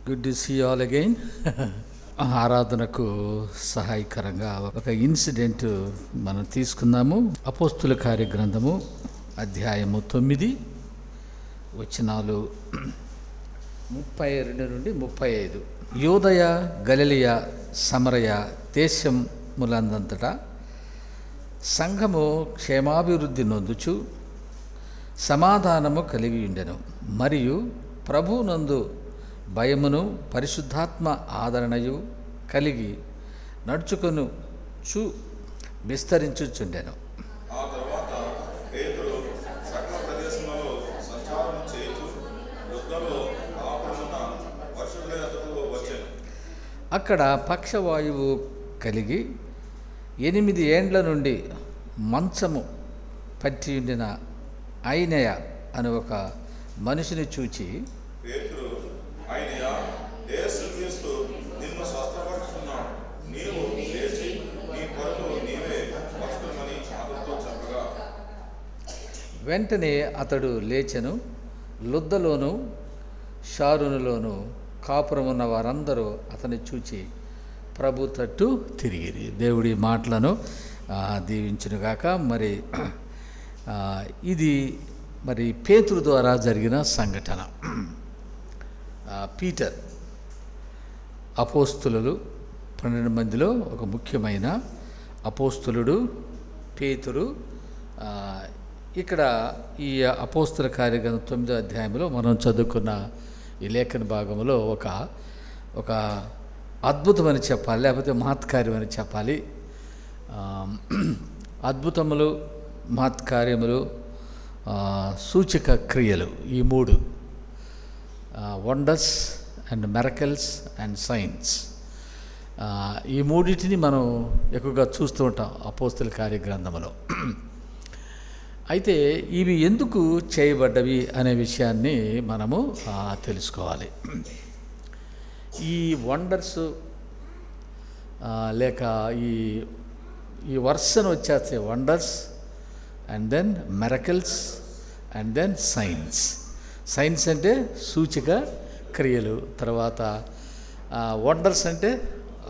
Good to see all again. ఆరాధనకు సహాయకరంగా ఒక ఇన్సిడెంట్ మనం తీసుకుందాము. అపోస్తుల కార్యగ్రంథము అధ్యాయము 9 వచనాలు 32 నుండి 35. యూదయ, గలిలయ, సమరయ దేశములందంతటా సంఘము క్షేమాభివృద్ధి నొందుచు సమాధానము కలిగి ఉండెను. మరియు ప్రభువునందు భయమును పరిశుద్ధాత్మ ఆదరణయు కలిగి నడుచుకొనుచు విస్తరించుచుండెను. అక్కడ పక్షవాయువు కలిగి 8 ఏండ్ల నుండి మంచము పట్టి ఉండిన ఐనయ అని ఒక మనిషిని చూచి, వెంటనే అతడు లేచెను. లుద్దలోను షారునులోను కాపురమున్న వారందరూ అతన్ని చూచి ప్రభు తట్టు తిరిగిరి. దేవుడి మాటలను దీవించునుగాక. మరి ఇది పేతురు ద్వారా జరిగిన సంఘటన. పీటర్ అపోస్తులు 12 మందిలో ఒక ముఖ్యమైన అపోస్తులుడు పేతురు. ఇక్కడ ఈ అపోస్తుల కార్యగ్రంథం 9వ అధ్యాయంలో మనం చదువుకున్న ఈ లేఖన భాగంలో ఒక అద్భుతమని చెప్పాలి, లేకపోతే మహత్కార్యమని చెప్పాలి. అద్భుతములు, మహత్కార్యములు, సూచక క్రియలు, ఈ 3 wonders and miracles and science, ఈ మూడింటిని మనం ఎక్కువగా చూస్తూ ఉంటాం అపోస్తుల కార్యగ్రంథంలో. అయితే ఇవి ఎందుకు చేయబడ్డవి అనే విషయాన్ని మనము తెలుసుకోవాలి. ఈ వండర్స్ లేక ఈ వర్షను వచ్చేస్తాయి. Wonders and then miracles and then signs. Signs అంటే సూచక క్రియలు, తర్వాత వండర్స్ అంటే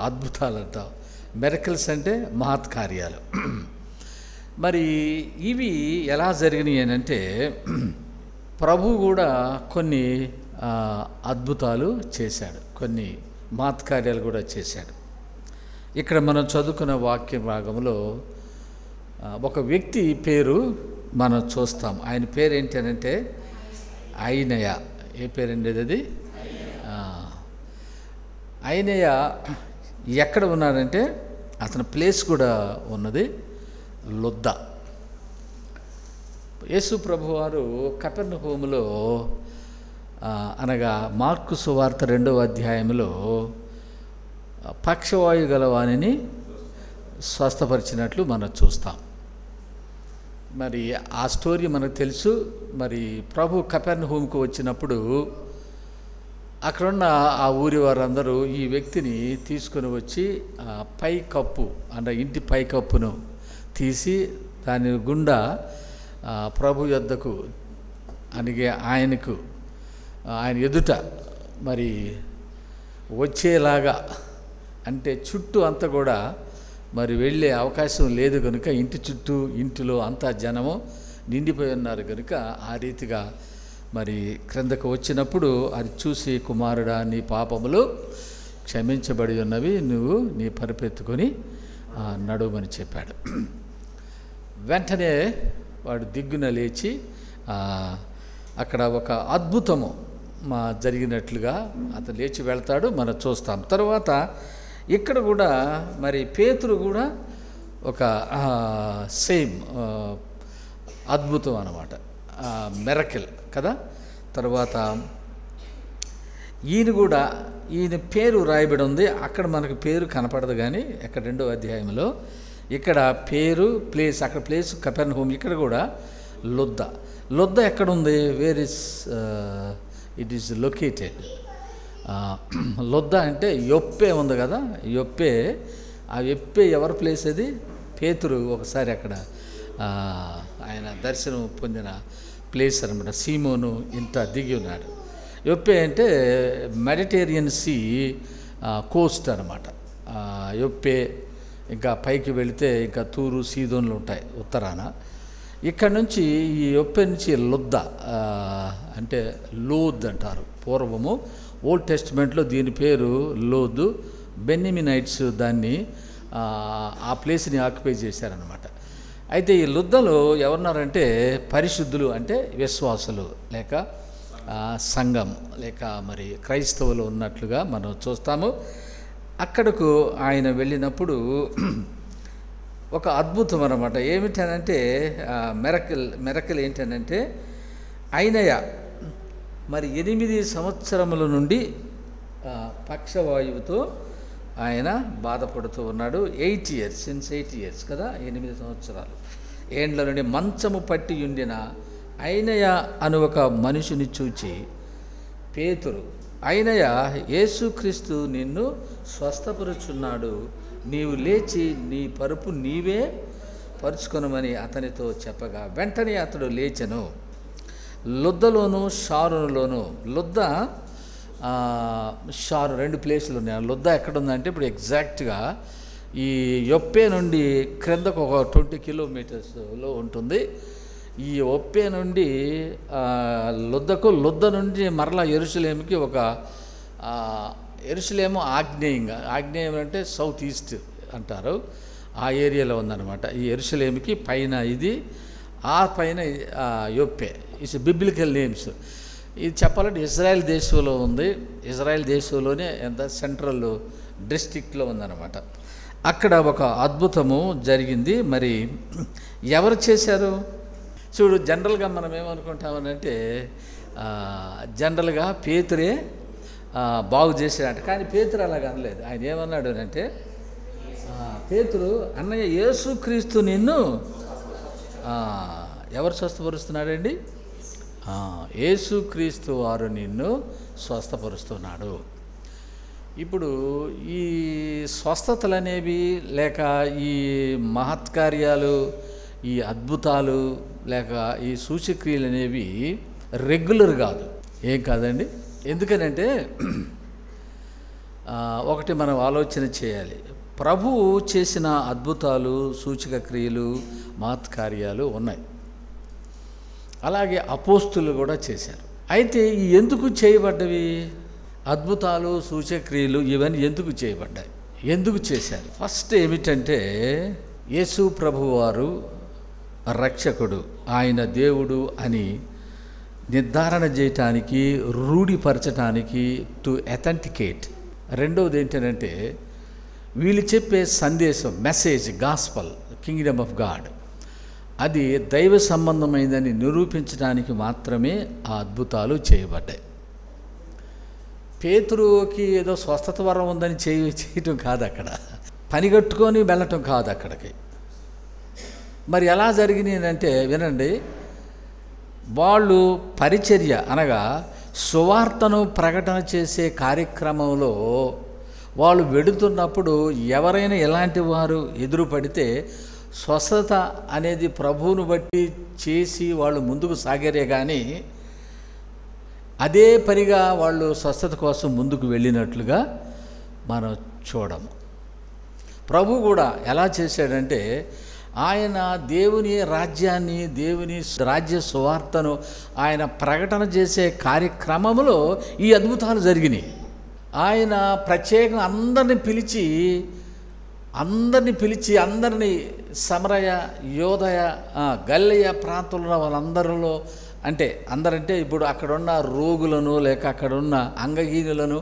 అద్భుతాలు అంటాం, మిరకల్స్ అంటే మహత్కార్యాలు. మరి ఇవి ఎలా జరిగినాయి అని అంటే, ప్రభు కూడా కొన్ని అద్భుతాలు చేశాడు, కొన్ని మహత్కార్యాలు కూడా చేశాడు. ఇక్కడ మనం చదువుకున్న వాక్య భాగంలో ఒక వ్యక్తి పేరు మనం చూస్తాం. ఆయన పేరు ఏంటి అని అంటే ఐనయ. ఏ పేరండి అది? ఐనయ ఎక్కడ ఉన్నాడంటే అతని ప్లేస్ కూడా ఉన్నది లుద్ద. యేసు ప్రభు వారు కపెర్నహూములో అనగా మార్కు సువార్త 2వ అధ్యాయంలో పక్షవాయు గలవాణిని స్వస్థపరిచినట్లు మనం చూస్తాం. మరి ఆ స్టోరీ మనకు తెలుసు. మరి ప్రభు కపెర్నహూముకు వచ్చినప్పుడు అక్కడున్న ఆ ఊరి వారందరూ ఈ వ్యక్తిని తీసుకొని వచ్చి పై కప్పు అంటే ఇంటి పై కప్పును తీసి దాని గుండా ప్రభు యొద్దకు అనిగే ఆయన ఎదుట మరి వచ్చేలాగా, అంటే చుట్టూ అంతా కూడా మరి వెళ్ళే అవకాశం లేదు కనుక ఇంటి చుట్టూ ఇంటిలో అంతా జనము నిండిపోయి ఉన్నారు కనుక ఆ రీతిగా మరి క్రిందకు వచ్చినప్పుడు అది చూసి, కుమారుడా నీ పాపములు క్షమించబడి ఉన్నవి, నువ్వు నీ పరిపెత్తుకొని నడుమని చెప్పాడు. వెంటనే వాడు దిగ్గున లేచి అక్కడ ఒక అద్భుతము జరిగినట్లుగా అతను లేచి వెళ్తాడు, మనం చూస్తాం. తర్వాత ఇక్కడ కూడా మరి పేతురు కూడా ఒక సేమ్ అద్భుతం అన్నమాట, మిరకిల్ కదా. తర్వాత ఈయన పేరు రాయబడి ఉంది. అక్కడ మనకు పేరు కనపడదు కానీ ఇక్కడ 2వ అధ్యాయంలో ఇక్కడ పేరు ప్లేస్, అక్కడ ప్లేస్ కపెర్నహూమ్, ఇక్కడ కూడా లుద్ద ఎక్కడ ఉంది? Where is it is located. లుద్ద అంటే యొప్పే ఉంది కదా, యొప్పే. ఆ యొప్పే ఎవరి ప్లేస్ అది? పేతురు ఒకసారి అక్కడ ఆయన దర్శనం పొందిన ప్లేస్ అనమాట. సీమోను ఇంత దిగి ఉన్నాడు. యొప్పే అంటే మెడిటేరియన్ సీ కోస్ట్ అనమాట. యొప్పే ఇంకా పైకి వెళితే ఇంకా తూరు సీదోన్లు ఉంటాయి ఉత్తరాన. ఇక్కడ నుంచి ఈ యొప్పే నుంచి లుద్ద అంటే లోద్ అంటారు. పూర్వము ఓల్డ్ టెస్టిమెంట్లో దీని పేరు లోదు. బెన్యమినైట్స్ దాన్ని ఆ ప్లేస్ని ఆక్యుపై చేశారనమాట. అయితే ఈ లుద్దలో ఎవరున్నారంటే పరిశుద్ధులు, అంటే విశ్వాసులు లేక సంఘం లేక మరి క్రైస్తవులు ఉన్నట్లుగా మనం చూస్తాము. అక్కడకు ఆయన వెళ్ళినప్పుడు ఒక అద్భుతం అన్నమాట. ఏమిటనంటే మెరకల్ ఏంటనంటే అయినయ మరి 8 సంవత్సరముల నుండి పక్షవాయువుతో ఆయన బాధపడుతూ ఉన్నాడు. 8 years, సిన్స్ 8 years కదా, 8 సంవత్సరాలు ఏండ్ల నుండి మంచము పట్టి ఉండిన అయినయ అను ఒక మనిషిని చూచి పేతురు, అయినయ యేసుక్రీస్తు నిన్ను స్వస్థపరుచున్నాడు, నీవు లేచి నీ పరుపు నీవే పరుచుకొనమని అతనితో చెప్పగా వెంటనే అతడు లేచెను. లుద్దలోను షారులోను, లుద్ద షారు 2 ప్లేసులు ఉన్నాయి. లుద్ద ఎక్కడుందంటే ఇప్పుడు ఎగ్జాక్ట్గా ఈ యొప్పే నుండి క్రిందకు ఒక 20 కిలోమీటర్స్లో ఉంటుంది. ఈ ఒప్పే నుండి లుద్దకు, లుద్ద నుండి మరలా యెరూషలేముకి ఒక యెరూషలేము ఆగ్నేయం అంటే సౌత్ ఈస్ట్ అంటారు, ఆ ఏరియాలో ఉందన్నమాట. ఈ యెరూషలేముకి పైన ఇది, ఆ పైన యొప్పే. It's biblical names. ఇది చెప్పాలంటే ఇజ్రాయెల్ దేశంలో ఉంది. ఇజ్రాయెల్ దేశంలోనే ఎంత సెంట్రల్ డిస్ట్రిక్ట్లో ఉందన్నమాట. అక్కడ ఒక అద్భుతము జరిగింది. మరి ఎవరు చేశారు? చూడు, జనరల్గా మనం ఏమనుకుంటామనంటే జనరల్గా పేతురే బాగు చేశాడంట. కానీ పేతురు అలాగ అనలేదు. ఆయన ఏమన్నాడు అంటే, పేతురు అన్నయ్య యేసుక్రీస్తు నిన్ను ఎవరు స్వస్థపరుస్తున్నాడండి? యేసుక్రీస్తు వారు నిన్ను స్వస్థపరుస్తున్నాడు. ఇప్పుడు ఈ స్వస్థతలు అనేవి లేక ఈ మహత్కార్యాలు, ఈ అద్భుతాలు లేక ఈ సూచక్రియలు అనేవి రెగ్యులర్ కాదు. ఏం కాదండి. ఎందుకనంటే ఒకటి మనం ఆలోచన చేయాలి. ప్రభువు చేసిన అద్భుతాలు, సూచక క్రియలు, మహత్కార్యాలు ఉన్నాయి. అలాగే అపోస్తులు కూడా చేశారు. అయితే ఎందుకు చేయబడ్డవి? అద్భుతాలు, సూచక్రియలు ఇవన్నీ ఎందుకు చేయబడ్డాయి, ఎందుకు చేశారు? ఫస్ట్ ఏమిటంటే యేసు ప్రభువారు రక్షకుడు, ఆయన దేవుడు అని నిర్ధారణ చేయటానికి, రూఢిపరచటానికి, టు అథెంటికేట్. రెండవది ఏంటంటే వీళ్ళు చెప్పే సందేశం, message, gospel, Kingdom of God, అది దైవ సంబంధమైందని నిరూపించడానికి మాత్రమే ఆ అద్భుతాలు చేయబడ్డాయి. పేతురుకి ఏదో స్వస్థత వరం ఉందని చేయటం కాదు, అక్కడ పనిగట్టుకొని వెళ్ళటం కాదు అక్కడికి. మరి ఎలా జరిగినాయంటే వినండి, వాళ్ళు పరిచర్య అనగా సువార్తను ప్రకటన చేసే కార్యక్రమంలో వాళ్ళు వెడుతున్నప్పుడు ఎవరైనా ఎలాంటి వారు ఎదురుపడితే స్వస్థత అనేది ప్రభువును బట్టి చేసి వాళ్ళు ముందుకు సాగారే కానీ అదే పనిగా వాళ్ళు స్వస్థత కోసం ముందుకు వెళ్ళినట్లుగా మనం చూడము. ప్రభు కూడా ఎలా చేశాడంటే ఆయన దేవుని రాజ్యాన్ని, దేవుని రాజ్య సువార్తను ఆయన ప్రకటన చేసే కార్యక్రమంలో ఈ అద్భుతాలు జరిగినాయి. ఆయన ప్రత్యేకంగా అందరిని పిలిచి సమరయ, యోదయ, గల్లయ ప్రాంతంలో వాళ్ళందరిలో అందరంటే ఇప్పుడు అక్కడున్న రోగులను లేక అక్కడున్న అంగహీనులను,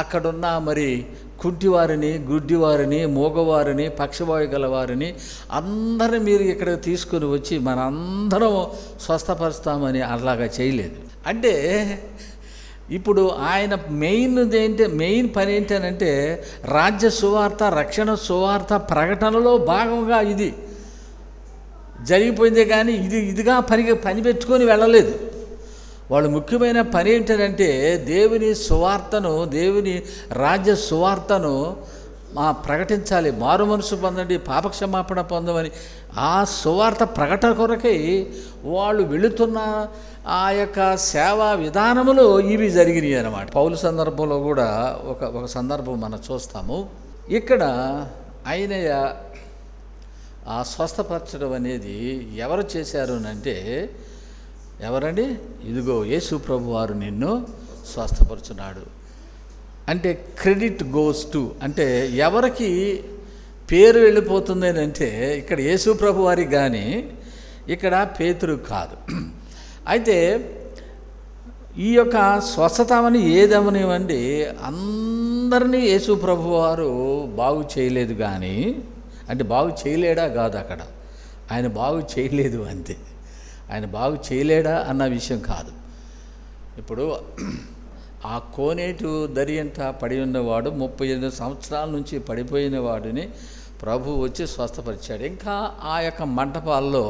అక్కడున్న మరి కుంటివారిని, గుడ్డివారిని, మూగవారిని, పక్షవాయు గలవారిని అందరినీ మీరు ఇక్కడ తీసుకొని వచ్చి మనందరం స్వస్థపరుస్తామని అలాగా చేయలేదు. అంటే ఇప్పుడు ఆయన మెయిన్ పని ఏంటంటే రాజ్య సువార్త, రక్షణ సువార్త ప్రకటనలో భాగంగా ఇది జరిగిపోయిందే కానీ ఇదిగా పని పెట్టుకొని వెళ్ళలేదు. వాళ్ళు ముఖ్యమైన పని ఏంటంటే దేవుని సువార్తను, దేవుని రాజ్య సువార్తను ప్రకటించాలి, మారు మనసు పొందండి, పాపక్షమాపణ పొందమని ఆ సువార్త ప్రకటన కొరకై వాళ్ళు వెళుతున్న ఆ యొక్క సేవా విధానములో ఇవి జరిగినాయి అన్నమాట. పౌలు సందర్భంలో కూడా ఒక సందర్భం మనం చూస్తాము. ఇక్కడ ఆయనయ్య ఆ స్వస్థపరచడం అనేది ఎవరు చేశారు అంటే, ఎవరండి? ఇదిగో యేసు ప్రభు వారు నిన్ను స్వస్థపరుచున్నాడు అంటే క్రెడిట్ గోస్ టు, అంటే ఎవరికి పేరు వెళ్ళిపోతుంది అని అంటే ఇక్కడ యేసు ప్రభు వారికి కానీ ఇక్కడ పేతురు కాదు. అయితే ఈ యొక్క స్వస్థతమని ఏదమనివ్వండి, అందరినీ యేసు ప్రభు వారు బాగు చేయలేదు. కానీ అంటే బాగు చేయలేడా కాదు, అక్కడ ఆయన బాగు చేయలేదు అంతే. ఆయన బాగు చేయలేడా అన్న విషయం కాదు. ఇప్పుడు ఆ కోనేటు దరి అంట పడి ఉన్నవాడు 38 సంవత్సరాల నుంచి పడిపోయిన వాడిని ప్రభు వచ్చి స్వస్థపరిచాడు. ఇంకా ఆ యొక్క మంటపాల్లో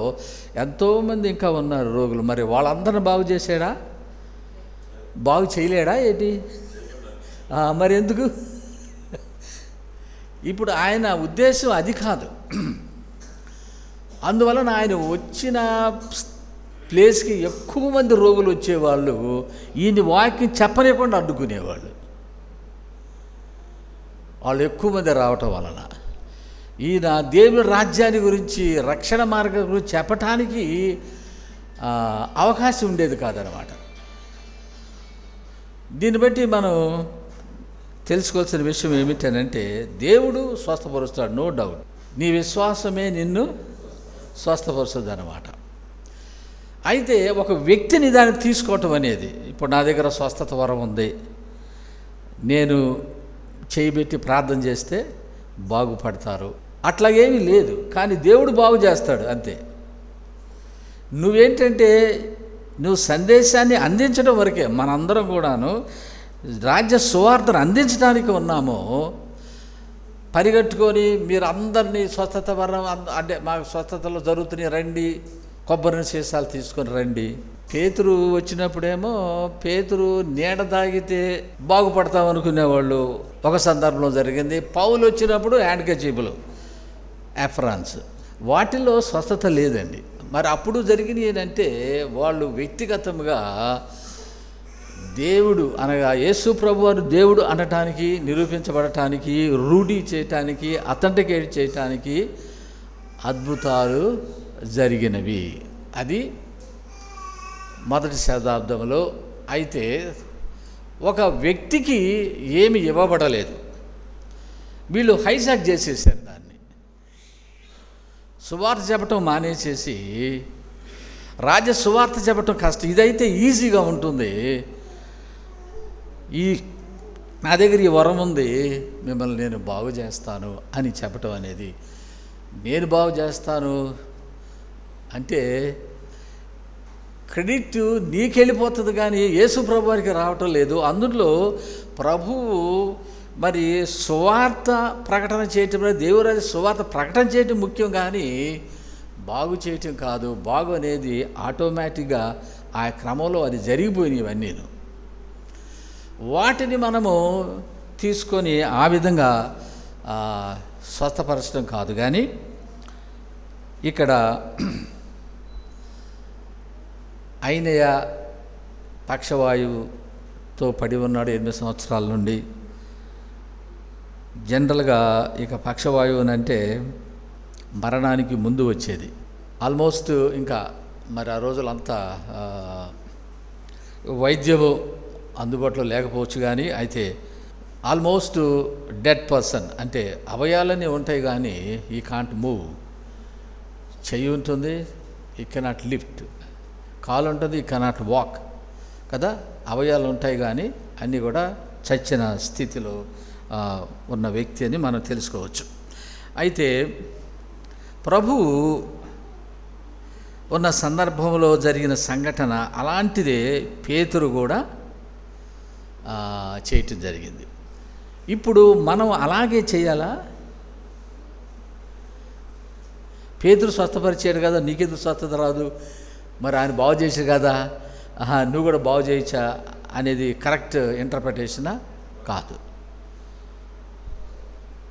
ఎంతోమంది ఇంకా ఉన్నారు రోగులు. మరి వాళ్ళందరిని బాగు చేశాడా? బాగు చేయలేడా ఏంటి? మరి ఎందుకు? ఇప్పుడు ఆయన ఉద్దేశం అది కాదు. అందువలన ఆయన వచ్చిన ప్లేస్కి ఎక్కువ మంది రోగులు వచ్చేవాళ్ళు ఈయన వాక్యం చెప్పలేకుండా అడ్డుకునేవాళ్ళు. వాళ్ళు ఎక్కువ మంది రావటం వలన ఈయన దేవుని రాజ్యాన్ని గురించి, రక్షణ మార్గం గురించి చెప్పటానికి అవకాశం ఉండేది కాదనమాట. దీన్ని బట్టి మనం తెలుసుకోవాల్సిన విషయం ఏమిటనంటే, దేవుడు స్వస్థపరుస్తాడు, నో డౌట్. నీ విశ్వాసమే నిన్ను స్వస్థపరుస్తుంది అన్నమాట. అయితే ఒక వ్యక్తిని దానికి తీసుకోవటం అనేది, ఇప్పుడు నా దగ్గర స్వస్థత వరం ఉంది, నేను చేయబెట్టి ప్రార్థన చేస్తే బాగుపడతారు, అట్లాగేమీ లేదు. కానీ దేవుడు బాగు చేస్తాడు అంతే. నువ్వేంటంటే నువ్వు సందేశాన్ని అందించడం వరకే. మనందరం కూడాను రాజ్య సువార్తను అందించడానికి ఉన్నాము. పరిగెట్టుకొని మీరు అందరినీ స్వస్థత వరం అంటే మాకు స్వస్థతలో జరుగుతున్నాయి రండి, కొబ్బరి సీసాలు తీసుకొని రండి. పేతురు వచ్చినప్పుడేమో పేతురు నీడ తాగితే బాగుపడతాం అనుకునేవాళ్ళు, ఒక సందర్భంలో జరిగింది. పౌలు వచ్చినప్పుడు హ్యాండ్ కర్చీఫ్లు, ఎఫ్రాన్స్, వాటిల్లో స్వస్థత లేదండి. మరి అప్పుడు జరిగినవి ఏంటంటే వాళ్ళు వ్యక్తిగతంగా దేవుడు అనగా యేసు ప్రభు వారు దేవుడు అనటానికి, నిరూపించబడటానికి, రూఢి చేయటానికి, అథెంటికేట్ చేయటానికి అద్భుతాలు జరిగినవి. అది మొదటి శతాబ్దంలో. అయితే ఒక వ్యక్తికి ఏమి ఇవ్వబడలేదు, వీళ్ళు హైజాక్ చేసేసారు దాన్ని. సువార్త చెప్పటం మానేసేసి రాజ్య సువార్త చెప్పటం కష్టం, ఇదైతే ఈజీగా ఉంటుంది. నా దగ్గర ఈ వరం ఉంది, మిమ్మల్ని నేను బాగు చేస్తాను అని చెప్పటం అనేది, నేను బాగు చేస్తాను అంటే క్రెడిట్ నీకెళ్ళిపోతుంది కానీ యేసు ప్రభు వారికి రావటం లేదు. అందులో ప్రభువు మరి సువార్త ప్రకటన చేయటం, దేవురాజు సువార్త ప్రకటన చేయటం ముఖ్యం కానీ బాగు చేయటం కాదు. బాగు అనేది ఆటోమేటిక్గా ఆ క్రమంలో అది జరిగిపోయినాయి. ఇవన్నీ వాటిని మనము తీసుకొని ఆ విధంగా స్వస్థపరచడం కాదు. కానీ ఇక్కడ ఆయనయ్య పక్షవాయువుతో పడి ఉన్నాడు 8 సంవత్సరాల నుండి. జనరల్గా ఇక పక్షవాయువు అంటే మరణానికి ముందు వచ్చేది. ఆల్మోస్ట్ ఇంకా మరి ఆ రోజులంతా వైద్యము అందుబాటులో లేకపోవచ్చు కానీ, అయితే ఆల్మోస్ట్ డెడ్ పర్సన్ అంటే అవయాలన్నీ ఉంటాయి కానీ ఈ కాంట్ మూవ్. చెయ్యి ఉంటుంది, ఈ కెనాట్ లిఫ్ట్. కాలు ఉంటుంది, ఈ కెనాట్ వాక్ కదా. అవయాలు ఉంటాయి కానీ అన్నీ కూడా చచ్చిన స్థితిలో ఉన్న వ్యక్తి అని మనం తెలుసుకోవచ్చు. అయితే ప్రభువు ఉన్న సందర్భంలో జరిగిన సంఘటన అలాంటిదే పేతురు కూడా చేయటం జరిగింది. ఇప్పుడు మనం అలాగే చేయాలా? పేతురు స్వస్థపరిచాడు కదా, నీకెందుకు స్వస్థత రాదు? మరి ఆయన బాగు చేశాడు కదా, నువ్వు కూడా బాగు చేయొచ్చా అనేది కరెక్ట్ ఇంటర్ప్రిటేషనా? కాదు.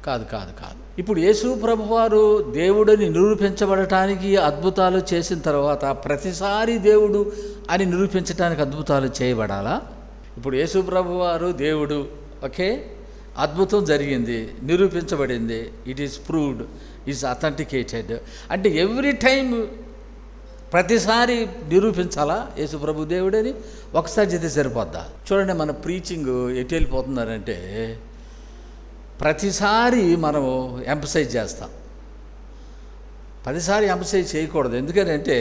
కాదు కాదు కాదు. ఇప్పుడు యేసు ప్రభువారు దేవుడని నిరూపించబడటానికి అద్భుతాలు చేసిన తర్వాత ప్రతిసారి దేవుడు అని నిరూపించడానికి అద్భుతాలు చేయబడాలా? ఇప్పుడు యేసు ప్రభువారు దేవుడు, ఓకే, అద్భుతం జరిగింది, నిరూపించబడింది, it is proved, is authenticated అంటే ఎవ్రీ టైం ప్రతిసారి నిరూపించాలా యేసు ప్రభు దేవుడని? ఒకసారి చేస్తే సరిపోద్దా? చూడండి, మన ప్రీచింగ్ ఎటు వెళ్ళిపోతున్నారంటే ప్రతిసారి మనము ఎంపసైజ్ చేస్తాం. ప్రతిసారి ఎంపసైజ్ చేయకూడదు. ఎందుకంటే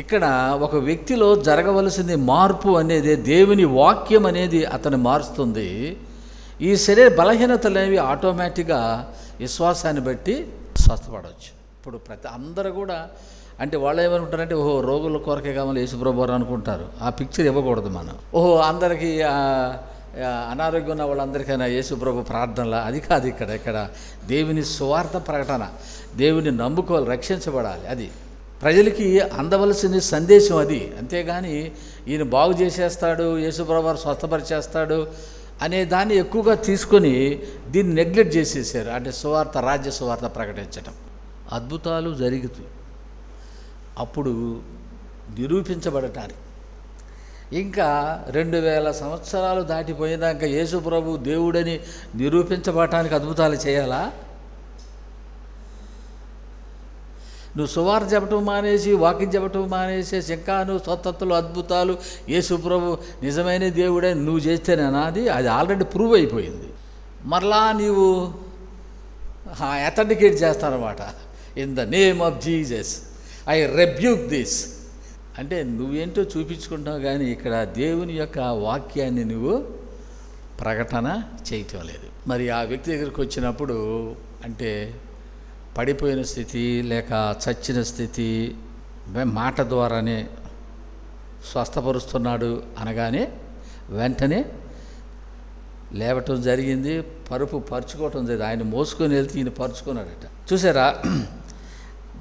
ఇక్కడ ఒక వ్యక్తిలో జరగవలసింది మార్పు అనేది దేవుని వాక్యం అనేది అతను మారుస్తుంది. ఈ శరీర బలహీనతలు అనేవి ఆటోమేటిక్గా విశ్వాసాన్ని బట్టి స్వస్థపడవచ్చు. ఇప్పుడు అందరూ కూడా అంటే వాళ్ళు ఏమనుకుంటారంటే ఓహో రోగుల కొరకే కావాలి యేసుప్రభువారు అనుకుంటారు. ఆ పిక్చర్ ఇవ్వకూడదు మనం. ఓహో అందరికీ అనారోగ్యం ఉన్న వాళ్ళందరికైనా యేసుప్రభు ప్రార్థనలా, అది కాదు. ఇక్కడ దేవుని సువార్త ప్రకటన, దేవుని నమ్ముకోవాలి, రక్షించబడాలి, అది ప్రజలకి అందవలసిన సందేశం అది. అంతేగాని ఈయన బాగు చేసేస్తాడు, యేసుప్రభువారు స్వస్థపరిచేస్తాడు అనే దాన్ని ఎక్కువగా తీసుకొని దీన్ని నెగ్లెక్ట్ చేసేసారు. అంటే సువార్త, రాజ్య సువార్త ప్రకటించడం. అద్భుతాలు జరుగుతాయి అప్పుడు నిరూపించబడటానికి. ఇంకా 2000 సంవత్సరాలు దాటిపోయినాక యేసు ప్రభు దేవుడని నిరూపించబడటానికి అద్భుతాలు చేయాలా? నువ్వు సువార్త చెప్పటం మానేసి, వాక్యం చెప్పటం మానేసేసి ఇంకా నువ్వు స్వతత్తులు, అద్భుతాలు, యేసు ప్రభు నిజమైన దేవుడని నువ్వు చేస్తేనేనాది? అది ఆల్రెడీ ప్రూవ్ అయిపోయింది. మరలా నీవు అథెంటికేట్ చేస్తానమాట. In the name of Jesus I rebuke this అంటే నువ్వేంటో చూపించుకుంటావు, కానీ ఇక్కడ దేవుని యొక్క వాక్యాన్ని నువ్వు ప్రకటన చేయటం లేదు. మరి ఆ వ్యక్తి దగ్గరికి వచ్చినప్పుడు అంటే పడిపోయిన స్థితి లేక చచ్చిన స్థితి మాట ద్వారానే స్వస్థపరుస్తున్నాడు అనగానే వెంటనే లేవటం జరిగింది, పరుచుకోవటం జరిగింది. ఆయన మోసుకొని వెళ్తే ఈయన పరుచుకున్నాడట. చూసారా?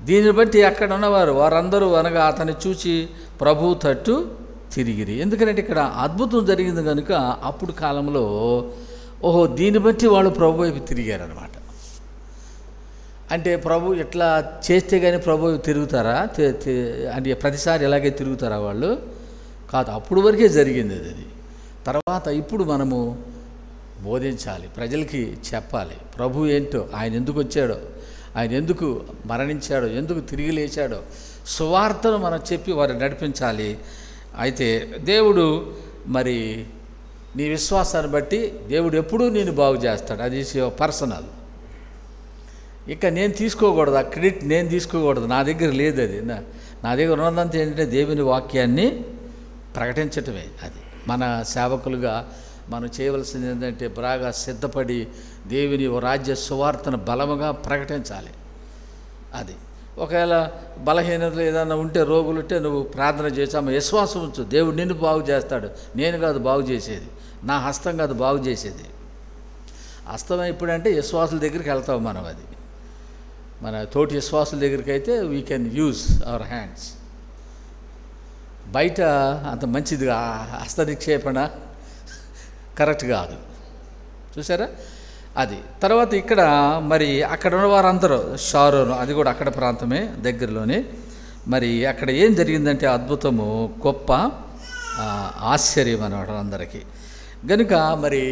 దీన్ని బట్టి అక్కడ ఉన్నవారు వారందరూ అనగా అతన్ని చూసి ప్రభు తట్టు తిరిగిరి. ఎందుకంటే ఇక్కడ అద్భుతం జరిగింది కనుక అప్పుడు కాలంలో ఓహో దీన్ని బట్టి వాళ్ళు ప్రభు వైపు తిరిగారనమాట. అంటే ప్రభు ఎట్లా చేస్తే కానీ ప్రభు తిరుగుతారా? అంటే ప్రతిసారి ఎలాగే తిరుగుతారా వాళ్ళు? కాదు, అప్పుడు వరకే జరిగింది అది. తర్వాత ఇప్పుడు మనము బోధించాలి, ప్రజలకి చెప్పాలి ప్రభు ఏంటో, ఆయన ఎందుకు వచ్చాడో, ఆయన ఎందుకు మరణించాడో, ఎందుకు తిరిగి లేచాడో సువార్తను మనం చెప్పి వారిని నడిపించాలి. అయితే దేవుడు మరి నీ విశ్వాసాన్ని బట్టి దేవుడు ఎప్పుడూ నేను బాగు చేస్తాడు. అది పర్సనల్. ఇక నేను తీసుకోకూడదు, ఆ క్రెడిట్ నేను తీసుకోకూడదు, నా దగ్గర లేదు. అది నా దగ్గర ఉన్నదంతా ఏంటంటే దేవుని వాక్యాన్ని ప్రకటించటమే. అది మన సేవకులుగా మనం చేయవలసింది ఏంటంటే బాగా సిద్ధపడి దేవుని రాజ్య సువార్తను బలముగా ప్రకటించాలి. అది ఒకవేళ బలహీనతలు ఏదైనా ఉంటే, రోగులు ఉంటే నువ్వు ప్రార్థన చేసాము, విశ్వాసం ఉంచు, దేవుడు నిన్ను బాగు చేస్తాడు. నేను కాదు బాగు చేసేది, నా హస్తం కాదు బాగు చేసేది. హస్తం ఎప్పుడంటే విశ్వాసుల దగ్గరికి వెళ్తావు మనం. అది మన తోటి విశ్వాసుల దగ్గరికి అయితే we can use our hands. బయట అంత మంచిదిగా హస్త నిక్షేపణ కరెక్ట్ కాదు. చూసారా? అది తర్వాత ఇక్కడ మరి అక్కడ ఉన్న వారందరూ షారోను, అది కూడా అక్కడ ప్రాంతమే దగ్గరలోనే. మరి అక్కడ ఏం జరిగిందంటే అద్భుతము, గొప్ప ఆశ్చర్యం అన్నమాట అందరికీ. కనుక మరి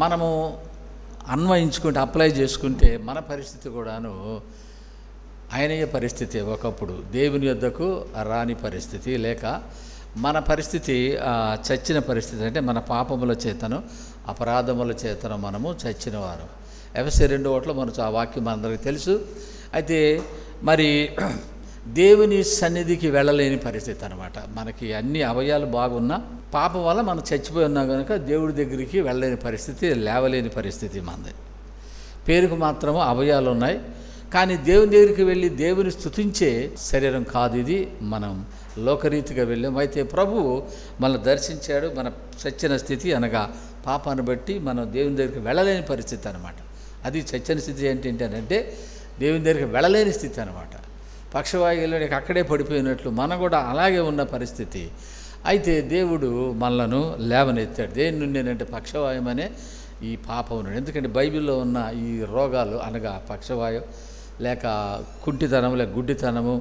మనము అన్వయించుకుంటే, అప్లై చేసుకుంటే మన పరిస్థితి కూడాను ఆయనయ్య పరిస్థితి. ఒకప్పుడు దేవుని యొద్దకు రాని పరిస్థితి, లేక మన పరిస్థితి చచ్చిన పరిస్థితి. అంటే మన పాపముల చేతను, అపరాధముల చేతను మనము చచ్చిన వారు. ఎఫెసీ 2:1 మనకు ఆ వాక్యం మనందరికీ తెలుసు. అయితే మరి దేవుని సన్నిధికి వెళ్ళలేని పరిస్థితి అనమాట. మనకి అన్ని అవయాలు బాగున్నా పాపం వల్ల మనం చచ్చిపోయి ఉన్నాం కనుక దేవుడి దగ్గరికి వెళ్ళలేని పరిస్థితి, లేవలేని పరిస్థితి మనది. పేరుకు మాత్రము అవయాలు ఉన్నాయి, కానీ దేవుని దగ్గరికి వెళ్ళి దేవుని స్తుతించే శరీరం కాదు ఇది. మనం లోకరీతిగా వెళ్ళాం. అయితే ప్రభువు మనల్ని దర్శించాడు. మన చచ్చిన స్థితి అనగా పాపాన్ని బట్టి మనం దేవుని దగ్గరికి వెళ్ళలేని పరిస్థితి అనమాట. అది చచ్చిన స్థితి ఏంటంటే దేవుని దగ్గరికి వెళ్ళలేని స్థితి అనమాట. పక్షవాయువులో అక్కడే పడిపోయినట్లు మనం కూడా అలాగే ఉన్న పరిస్థితి. అయితే దేవుడు మనలను లేవనెత్తాడు. దేని నుండి అంటే పక్షవాయువు అనే ఈ పాపం నుండి. ఎందుకంటే బైబిల్లో ఉన్న ఈ రోగాలు అనగా పక్షవాయు, లేక కుంటితనము, లేక గుడ్డితనము,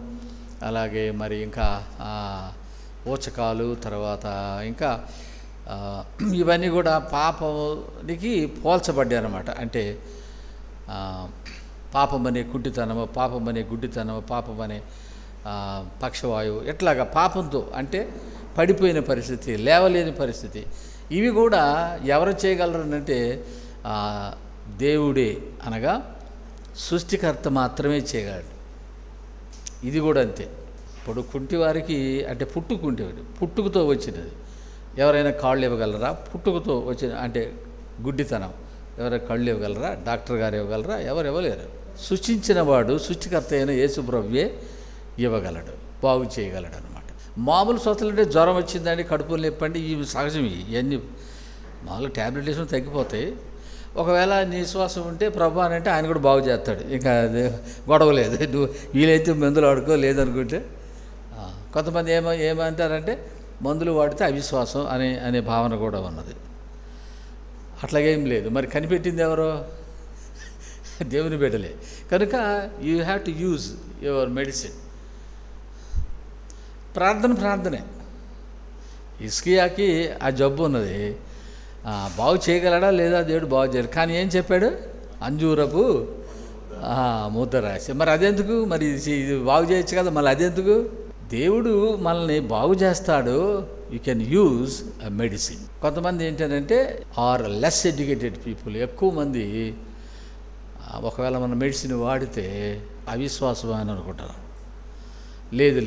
అలాగే మరి ఇంకా ఊచకాలు, తర్వాత ఇంకా ఇవన్నీ కూడా పాపానికి పోల్చబడ్డాయి అన్నమాట. అంటే పాపం అనే కుంటితనము, పాపం అనే గుడ్డితనము, పాపం అనే పక్షవాయువు, ఇట్లాగా పాపంతో అంటే పడిపోయిన పరిస్థితి, లేవలేని పరిస్థితి, ఇవి కూడా ఎవరు చేయగలరనంటే దేవుడే అనగా సృష్టికర్త మాత్రమే చేయగలడు. ఇది కూడా అంతే. ఇప్పుడు కుంటివారికి అంటే పుట్టుకతో వచ్చినది ఎవరైనా కాళ్ళు ఇవ్వగలరా? పుట్టుకతో వచ్చిన అంటే గుడ్డితనం ఎవరైనా కళ్ళు ఇవ్వగలరా? డాక్టర్ గారు ఇవ్వగలరా? ఎవరు ఇవ్వలేరు. సృష్టించిన వాడు, సృష్టికర్త అయిన యేసు ప్రభువే ఇవ్వగలడు, బాగు చేయగలడు అనమాట. మామూలు స్వస్థలు అంటే జ్వరం వచ్చిందండి, కడుపులు నొప్పండి, ఇవి సహజం. ఇవన్నీ మామూలు ట్యాబ్లెట్ వేసుకుని తగ్గిపోతాయి. ఒకవేళ నీ విశ్వాసం ఉంటే ప్రభు అని అంటే ఆయన కూడా బాగు చేస్తాడు. ఇంకా గొడవ లేదు. నువ్వు వీలైతే మందులు వాడుకో, లేదనుకుంటే కొంతమంది ఏమంటారంటే మందులు వాడితే అవిశ్వాసం అనే భావన కూడా ఉన్నది. అట్లాగేం లేదు. మరి కనిపెట్టింది ఎవరో? దేవుని బిడ్డలే. కనుక you have to use your medicine. ప్రార్థనే. హిజ్కియాకి ఆ జబ్బు ఉన్నది, బాగు చేయగలడా లేదా? దేవుడు బాగు చేయడు. కానీ ఏం చెప్పాడు? అంజూరపు ముద్ద రాసి. మరి అదెందుకు? మరి ఇది బాగు చేయొచ్చు కదా, మళ్ళీ అదెందుకు? దేవుడు మనల్ని బాగు చేస్తాడు. You can use a medicine. కొంతమంది ఏంటంటే ఆర్ లెస్ ఎడ్యుకేటెడ్ పీపుల్, ఎక్కువ మంది ఒకవేళ మన మెడిసిన్ వాడితే అవిశ్వాసం అని అనుకుంటారు. లేదు,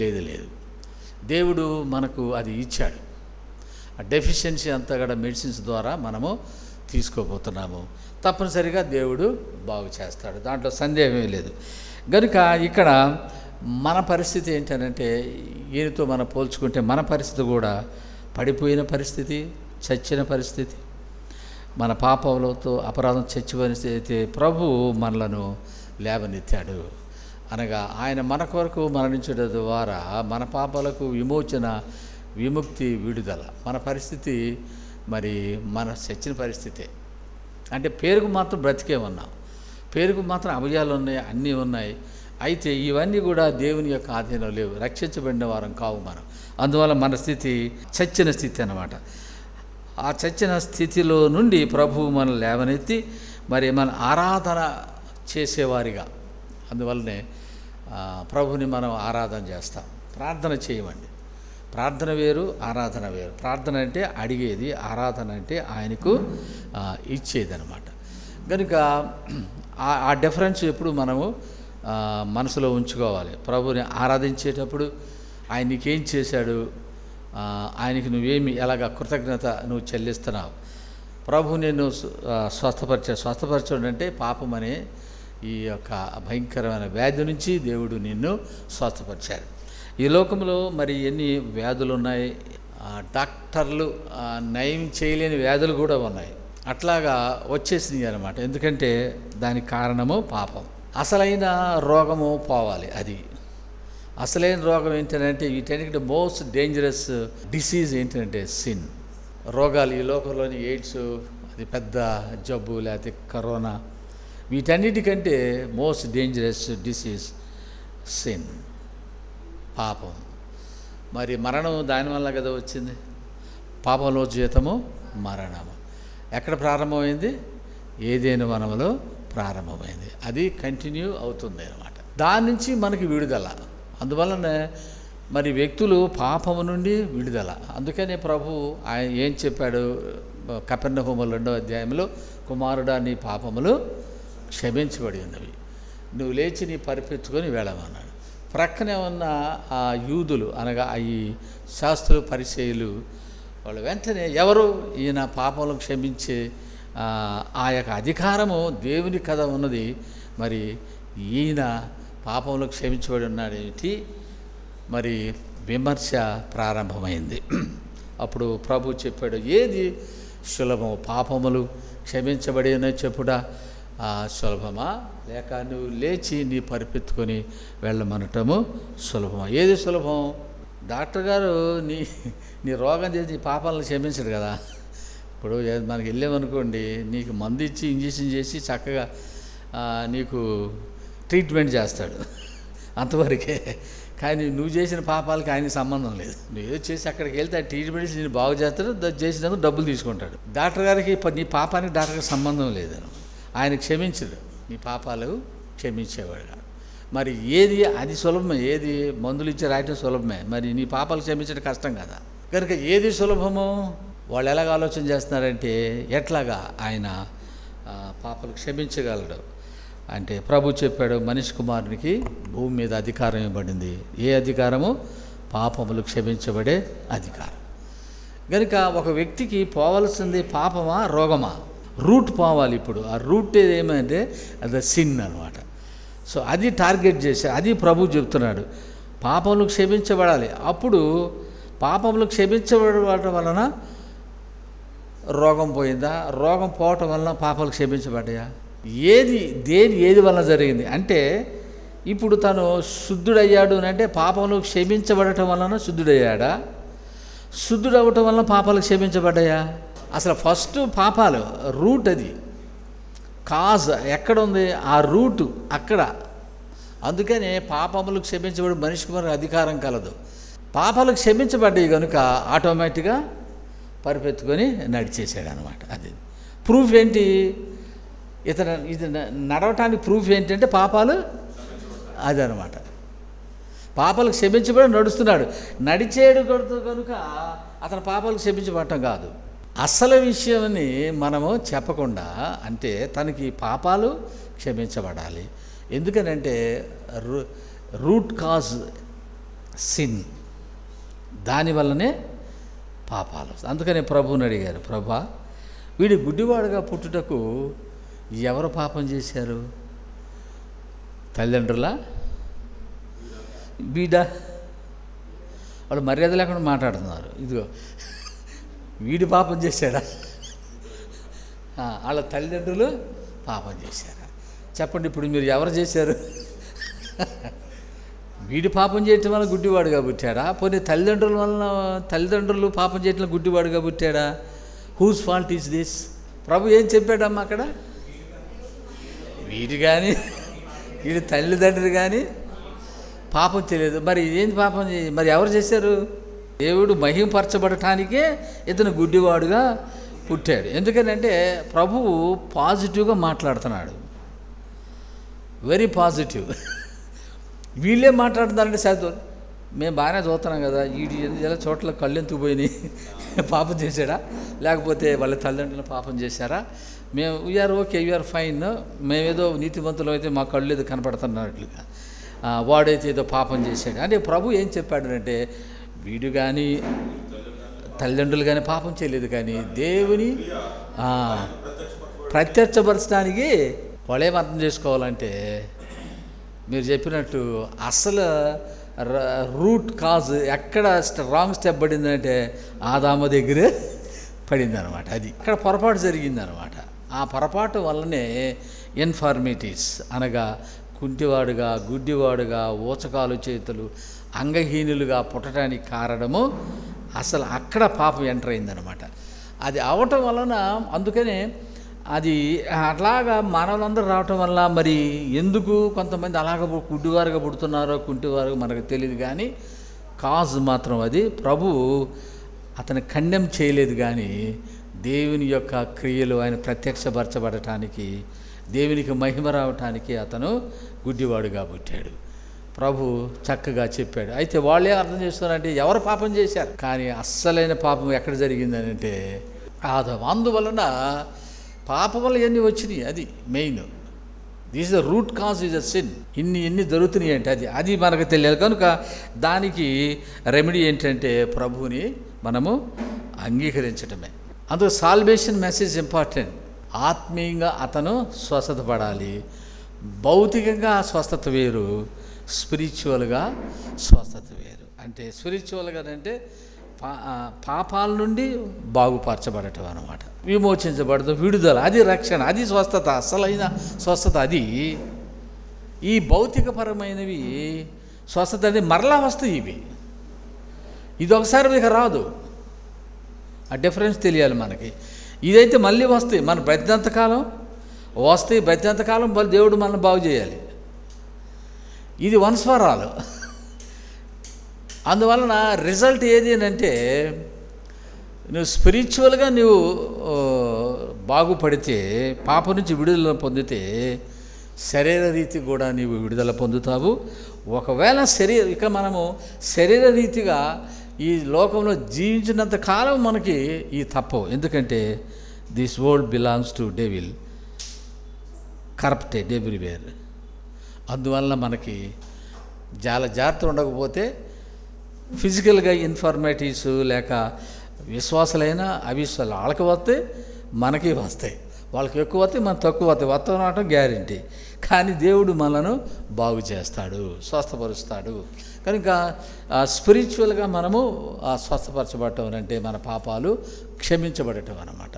దేవుడు మనకు అది ఇచ్చాడు. ఆ డెఫిషియన్సీ అంతా కూడా మెడిసిన్స్ ద్వారా మనము తీసుకోబోతున్నాము. తప్పనిసరిగా దేవుడు బాగు చేస్తాడు, దాంట్లో సందేహమే లేదు. కనుక ఇక్కడ మన పరిస్థితి ఏంటంటే ఈయనతో మనం పోల్చుకుంటే మన పరిస్థితి కూడా పడిపోయిన పరిస్థితి, చచ్చిన పరిస్థితి, మన పాపములతో అపరాధం చచ్చిపోయిన అయితే ప్రభు మనలను లేవనెత్తాడు. అనగా ఆయన మన కొరకు మరణించడం ద్వారా మన పాపాలకు విమోచన, విముక్తి, విడుదల. మన పరిస్థితి మరి మన చచ్చిన పరిస్థితే. అంటే పేరుకు మాత్రం బ్రతికే ఉన్నాం, పేరుకు మాత్రం అభయాలు ఉన్నాయి, అన్నీ ఉన్నాయి. అయితే ఇవన్నీ కూడా దేవుని యొక్క ఆధీనం లేవు, రక్షించబడిన వారం కావు మనం. అందువల్ల మన స్థితి చచ్చిన స్థితి అన్నమాట. ఆ చచ్చిన స్థితిలో నుండి ప్రభువు మనం లేవనెత్తి మరి మన ఆరాధన చేసేవారిగా, అందువల్లనే ప్రభుని మనం ఆరాధన చేస్తాం. ప్రార్థన చేయమండి. ప్రార్థన వేరు, ఆరాధన వేరు. ప్రార్థన అంటే అడిగేది, ఆరాధన అంటే ఆయనకు ఇచ్చేది అనమాట. కనుక ఆ డిఫరెన్స్ ఎప్పుడు మనము మనసులో ఉంచుకోవాలి. ప్రభుని ఆరాధించేటప్పుడు ఆయన నీకేం చేశాడు, ఆయనకి నువ్వేమి ఎలాగ కృతజ్ఞత నువ్వు చెల్లిస్తున్నావు. ప్రభు నేను స్వస్థపరచడం అంటే పాపం అనే ఈ యొక్క భయంకరమైన వ్యాధి నుంచి దేవుడు నిన్ను స్వస్థపరిచాడు. ఈ లోకంలో మరి ఎన్ని వ్యాధులు ఉన్నాయి, డాక్టర్లు నయం చేయలేని వ్యాధులు కూడా ఉన్నాయి. అట్లాగా వచ్చేసినాయి అన్నమాట. ఎందుకంటే దానికి కారణము పాపం. అసలైన రోగము పోవాలి. అది అసలైన రోగం ఏంటంటే వీటన్నిటి మోస్ట్ డేంజరస్ డిసీజ్ ఏంటంటే సిన్. రోగాలు ఈ లోకంలోని ఎయిడ్స్, అది పెద్ద జబ్బు, లేకపోతే కరోనా, వీటన్నిటికంటే మోస్ట్ డేంజరస్ డిసీజ్ సిన్, పాపం. మరి మరణం దానివల్ల కదా వచ్చింది. పాపంలో జీతము మరణము. ఎక్కడ ప్రారంభమైంది? ఏదైనా వనములో ప్రారంభమైంది. అది కంటిన్యూ అవుతుంది అన్నమాట. దాని నుంచి మనకి విడుదల. అందువలన మరి వ్యక్తులు పాపము నుండి విడుదల. అందుకనే ప్రభు ఆయన ఏం చెప్పాడు? కపెర్నహూము 2వ అధ్యాయంలో, కుమారుడా నీ పాపములు క్షమించబడి ఉన్నవి, నువ్వు లేచి నీ పరిపెత్తుకొని వెళ్ళమన్నాడు. ప్రక్కనే ఉన్న ఆ యూదులు అనగా ఈ శాస్త్రులు, పరిసయ్యులు, వాళ్ళు వెంటనే ఎవరు ఈయన పాపములను క్షమించే ఆ యొక్క అధికారము దేవుని కథ ఉన్నది, మరి ఈయన పాపంలో క్షమించబడి ఉన్నాడేంటి? మరి విమర్శ ప్రారంభమైంది. అప్పుడు ప్రభు చెప్పాడు, ఏది సులభము? పాపములు క్షమించబడిన చెప్పుడా సులభమా, లేక నువ్వు లేచి నీ పరిపెత్తుకొని వెళ్ళమనటము సులభమా? ఏది సులభం? డాక్టర్ గారు నీ రోగం చేసి నీ పాపాలను క్షమించడు కదా. ఇప్పుడు మనకి వెళ్ళామనుకోండి, నీకు మందు ఇచ్చి ఇంజెక్షన్ చేసి చక్కగా నీకు ట్రీట్మెంట్ చేస్తాడు, అంతవరకే. కానీ నువ్వు చేసిన పాపాలకి ఆయనకి సంబంధం లేదు. నువ్వు ఏదో చేసి అక్కడికి వెళ్తే ఆ ట్రీట్మెంట్ నేను బాగు చేస్తాడు, చేసినందుకు డబ్బులు తీసుకుంటాడు. డాక్టర్ గారికి నీ పాపానికి డాక్టర్కి సంబంధం లేదు, ఆయన క్షమించడు, నీ పాపాలు క్షమించేవాడు. మరి ఏది అది సులభమే, ఏది మందులు ఇచ్చి రాయటం సులభమే, మరి నీ పాపాలు క్షమించడం కష్టం కదా. కనుక ఏది సులభమో వాళ్ళు ఎలాగ ఆలోచన చేస్తున్నారంటే ఎట్లాగా ఆయన పాపాలు క్షమించగలడు అంటే ప్రభు చెప్పాడు, మనిషి కుమారునికి భూమి మీద అధికారం ఇవ్వబడింది. ఏ అధికారము? పాపములు క్షమించబడే అధికారం. కనుక ఒక వ్యక్తికి పోవలసింది పాపమా రోగమా? రూట్ పోవాలి. ఇప్పుడు ఆ రూట్ ఏమంటే అది సిన్ అనమాట. సో అది టార్గెట్ చేసి అది ప్రభు చెప్తున్నాడు, పాపములు క్షమించబడాలి. అప్పుడు పాపములు క్షమించబడటం వలన రోగం పోయిందా? రోగం పోవటం వలన పాపాలు క్షమించబడ్డాయా? ఏది వలన జరిగింది అంటే ఇప్పుడు తను శుద్ధుడయ్యాడు అని అంటే పాపములు క్షమించబడటం వలన శుద్ధుడయ్యాడా? శుద్ధుడవటం వలన పాపాలు క్షమించబడ్డాయా? అసలు ఫస్ట్ పాపాలు రూట్, అది కాజ్ ఎక్కడ ఉంది? ఆ రూటు అక్కడ. అందుకనే పాపములు క్షమించబడి మనిషికి మనకు అధికారం కలదు. పాపాలు క్షమించబడ్డాయి కనుక ఆటోమేటిక్గా పరిపెత్తుకొని నడిచేసాడు అనమాట. అది ప్రూఫ్ ఏంటి? ఇది నడవటానికి ప్రూఫ్ ఏంటంటే పాపాలు, అదనమాట. పాపాలు క్షమించబడి నడుస్తున్నాడు, నడిచేడు కనుక అతని పాపాలు క్షమించబడటం కాదు. అసలు విషయాన్ని మనము చెప్పకుండా, అంటే తనకి పాపాలు క్షమించబడాలి. ఎందుకనంటే రూట్ కాజ్ సిన్, దానివల్లనే పాపాలు. అందుకనే ప్రభువుని అడిగారు, ప్రభా వీడి గుడ్డివాడుగా పుట్టుటకు ఎవరు పాపం చేశారు? తల్లిదండ్రులా? వీడా? వాళ్ళు మర్యాద లేకుండా మాట్లాడుతున్నారు. ఇదిగో వీడు పాపం చేశాడా? వాళ్ళ తల్లిదండ్రులు పాపం చేశారా? చెప్పండి, ఇప్పుడు మీరు ఎవరు చేశారు? వీడి పాపం చేయటం వల్ల గుడ్డివాడుగా పుట్టాడా? పోనీ తల్లిదండ్రులు పాపం చేయటం గుడ్డివాడుగా పుట్టాడా? Whose fault is this? ప్రభు ఏం చెప్పాడమ్మా అక్కడ? వీడు కానీ వీడి తల్లిదండ్రులు కానీ పాపం చేయలేదు. మరి ఏంటి పాపం? మరి ఎవరు చేశారు? దేవుడు మహిమపరచబడటానికే ఇతను గుడ్డివాడుగా పుట్టాడు. ఎందుకనంటే ప్రభువు పాజిటివ్గా మాట్లాడుతున్నాడు, వెరీ పాజిటివ్. వీళ్ళే మాట్లాడుతున్నారంటే చదువు మేము బాగానే చూస్తున్నాం కదా, వీడి ఎలా చోట్ల కళ్ళు ఎందుకు పోయినాయి? పాపం చేశాడా? లేకపోతే వాళ్ళ తల్లిదండ్రులు పాపం చేశారా? మేము వీఆర్ ఓకే, వీఆర్ ఫైన్, మేమేదో నీతిమంతులు అయితే మా కళ్ళు ఏదో కనపడుతున్నట్లుగా, వాడైతే ఏదో పాపం చేశాడు అంటే ప్రభు ఏం చెప్పాడు? వీడు కానీ తల్లిదండ్రులు కానీ పాపం చేయలేదు, కానీ దేవుని ప్రత్యక్షపరచడానికి వాళ్ళేం అర్థం చేసుకోవాలంటే మీరు చెప్పినట్టు అసలు రూట్ కాజ్ ఎక్కడ రాంగ్ స్టెప్ పడిందంటే ఆదాము దగ్గరే పడింది అనమాట. అది అక్కడ పొరపాటు జరిగిందనమాట. ఆ పొరపాటు వల్లనే ఇన్ఫార్మిటీస్ అనగా కుంటివాడుగా, గుడ్డివాడుగా, ఊచకాలు చేతులు, అంగహీనులుగా పుట్టడానికి కారణము అసలు అక్కడ పాపం ఎంటర్ అయిందనమాట. అది అవటం వలన, అందుకనే అది అట్లాగా మానవులందరూ రావటం వల్ల మరి ఎందుకు కొంతమంది అలాగ గుడ్డివారుగా పుడుతున్నారో కుంటివారు మనకు తెలియదు, కానీ కాజ్ మాత్రం అది ప్రభు అతను ఖండం చేయలేదు. కానీ దేవుని యొక్క క్రియలు ఆయన ప్రత్యక్షపరచబడటానికి, దేవునికి మహిమ రావటానికి అతను గుడ్డివాడుగా పుట్టాడు. ప్రభు చక్కగా చెప్పాడు. అయితే వాళ్ళే అర్థం చేస్తున్నారంటే ఎవరు పాపం చేశారు? కానీ అస్సలైన పాపం ఎక్కడ జరిగిందని అంటే ఆదాము. అందువలన పాపం వల్ల ఎన్ని వచ్చినాయి, అది main. This the root cause is a sin. ఎన్ని జరుగుతున్నాయి అంటే అది మనకు తెలియాలి. కనుక దానికి రెమెడీ ఏంటంటే ప్రభువుని మనము అంగీకరించటమే. అందుకు సాల్వేషన్ మెసేజ్ ఇంపార్టెంట్. ఆత్మీయంగా అతను స్వస్థత పడాలి. భౌతికంగా స్వస్థత వేరు, స్పిరిచువల్గా స్వస్థత వేరు. అంటే స్పిరిచువల్గా అంటే పాపాల నుండి బాగుపరచబడటం అన్నమాట, విమోచించబడదు, విడుదల, అది రక్షణ, అది స్వస్థత, అసలైన స్వస్థత అది. ఈ భౌతికపరమైనవి స్వస్థత అనేది మరలా వస్తాయి. ఇది ఒకసారి మీకు రాదు, ఆ డిఫరెన్స్ తెలియాలి మనకి. ఇదైతే మళ్ళీ వస్తాయి, మన బతినంతకాలం వస్తాయి, బతినంతకాలం మళ్ళీ దేవుడు మనల్ని బాగు చేయాలి. ఇది వన్స్ ఫర్ ఆల్. అందువలన రిజల్ట్ ఏది అంటే, నువ్వు స్పిరిచువల్గా నువ్వు బాగుపడితే, పాప నుంచి విడుదల పొందితే, శరీర రీతి కూడా నీవు విడుదల పొందుతావు. ఒకవేళ ఇక మనము శరీర రీతిగా ఈ లోకంలో జీవించినంత కాలం మనకి ఈ తప్పవు. ఎందుకంటే this world belongs to devil, corrupted everywhere. అందువల్ల మనకి చాలా జాగ్రత్త ఉండకపోతే ఫిజికల్గా ఇన్ఫర్మేటివ్స్ లేక విశ్వాసాలైనా అవిశ్వాసాలు వాళ్ళకి వస్తే మనకి వస్తాయి, వాళ్ళకి ఎక్కువ వస్తే మనం తక్కువ వస్తాయి, వస్తాం అనడం గ్యారంటీ. కానీ దేవుడు మనను బాగు చేస్తాడు, స్వస్థపరుస్తాడు. కనుక స్పిరిచువల్గా మనము స్వస్థపరచబడటం అంటే మన పాపాలు క్షమించబడటం అన్నమాట.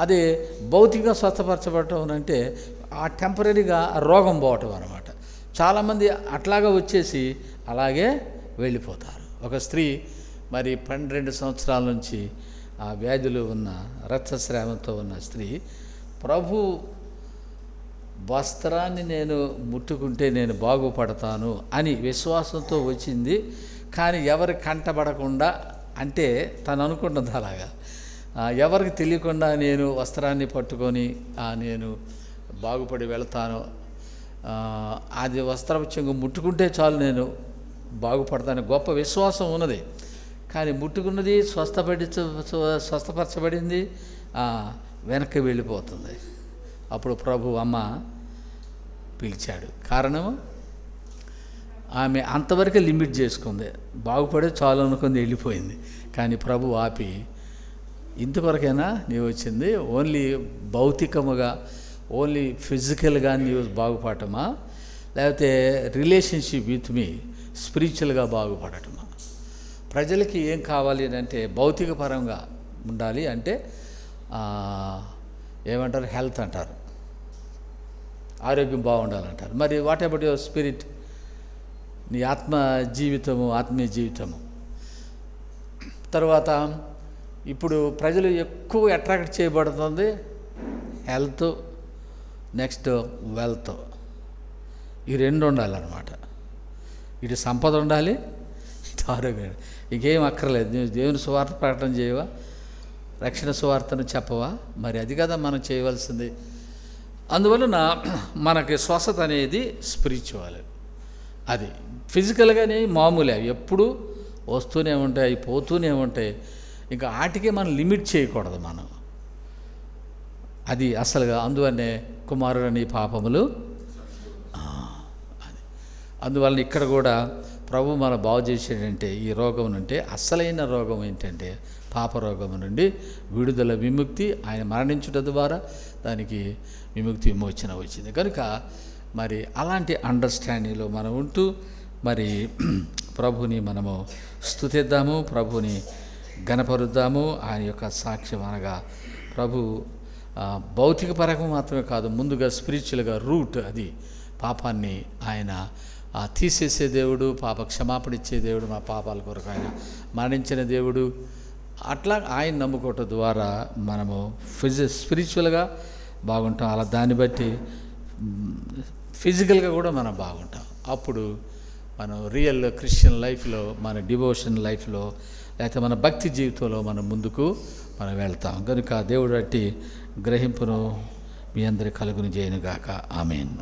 అదే భౌతికంగా స్వస్థపరచబడటం అంటే ఆ టెంపరీగా రోగం పోవటం అన్నమాట. చాలామంది అట్లాగా వచ్చేసి అలాగే వెళ్ళిపోతారు. ఒక స్త్రీ మరి 12 సంవత్సరాల నుంచి ఆ వ్యాధులు ఉన్న, రక్తస్రావంతో ఉన్న స్త్రీ, ప్రభు వస్త్రాన్ని నేను ముట్టుకుంటే నేను బాగుపడతాను అని విశ్వాసంతో వచ్చింది. కానీ ఎవరికి కంటబడకుండా, అంటే తను అనుకుంటుంది అలాగా, ఎవరికి తెలియకుండా నేను వస్త్రాన్ని పట్టుకొని నేను బాగుపడి వెళ్తాను, అది వస్త్రపు చెంగు ముట్టుకుంటే చాలు నేను బాగుపడతాను, గొప్ప విశ్వాసం ఉన్నది. కానీ ముట్టుకున్నది స్వస్థపరచబడింది, వెనక్కి వెళ్ళిపోతుంది. అప్పుడు ప్రభు అమ్మ పిలిచాడు. కారణం, ఆమె అంతవరకే లిమిట్ చేసుకుంది, బాగుపడే చాలు అనుకుంది, వెళ్ళిపోయింది. కానీ ప్రభు ఆపి, ఇంతవరకైనా నీవు వచ్చింది ఓన్లీ భౌతికముగా, ఓన్లీ ఫిజికల్గా నీవు బాగుపడటమా, లేకపోతే రిలేషన్షిప్ విత్ మీ స్పిరిచువల్గా బాగుపడటమా? ప్రజలకి ఏం కావాలి అంటే భౌతిక పరంగా ఉండాలి, అంటే ఏమంటారు, హెల్త్ అంటారు, ఆరోగ్యం బాగుండాలంటారు. మరి వాట్ అబౌట్ యువర్ స్పిరిట్, నీ ఆత్మీయ జీవితము. తర్వాత ఇప్పుడు ప్రజలు ఎక్కువ అట్రాక్ట్ చేయబడుతుంది హెల్త్, నెక్స్ట్ వెల్త్. ఈ రెండు ఉండాలన్నమాట. ఇటు సంపద ఉండాలి, ఇటు ఆరోగ్యం. ఇంకేం అక్కర్లేదు. నువ్వు దేవుని సువార్త ప్రకటన చేయవా, రక్షణ సువార్తను చెప్పవా? మరి అది కదా మనం చేయవలసింది. అందువలన మనకి స్వస్థత అనేది స్పిరిచువల్. అది ఫిజికల్గానే మామూలే, అవి ఎప్పుడు వస్తూనే ఉంటాయి, అవి పోతూనే ఉంటాయి. ఇంకా వాటికే మనం లిమిట్ చేయకూడదు మనం. అది అసలుగా. అందువల్లనే కుమారుడని పాపములు. అది అందువలన ఇక్కడ కూడా ప్రభు మనం బాగు చేసేటంటే ఈ రోగం నుండి, అసలైన రోగం ఏంటంటే పాపరోగం నుండి విడుదల, విముక్తి. ఆయన మరణించుట ద్వారా దానికి విముక్తి, విమోచన వచ్చింది. కనుక మరి అలాంటి అండర్స్టాండింగ్లో మనం ఉంటూ మరి ప్రభుని మనము స్తుతిద్దాము, ప్రభుని గణపరుద్దాము. ఆయన యొక్క సాక్ష్యం అనగా ప్రభు భౌతిక పరంగా మాత్రమే కాదు, ముందుగా స్పిరిచువల్గా రూట్, అది పాపాన్ని ఆయన తీసేసే దేవుడు, పాప క్షమాపణ ఇచ్చే దేవుడు, మా పాపాల కొరకు ఆయన మరణించిన దేవుడు. అట్లా ఆయన నమ్ముకోవటం ద్వారా మనము స్పిరిచువల్గా బాగుంటాం. అలా దాన్ని బట్టి ఫిజికల్గా కూడా మనం బాగుంటాం. అప్పుడు మనం రియల్ క్రిస్టియన్ లైఫ్లో, మన డివోషన్ లైఫ్లో, లేకపోతే మన భక్తి జీవితంలో మనం ముందుకు మనం వెళ్తాం. కనుక దేవుడు అట్టి గ్రహింపును మీ అందరి కలుగును చేయనుగాక. ఆమేన్.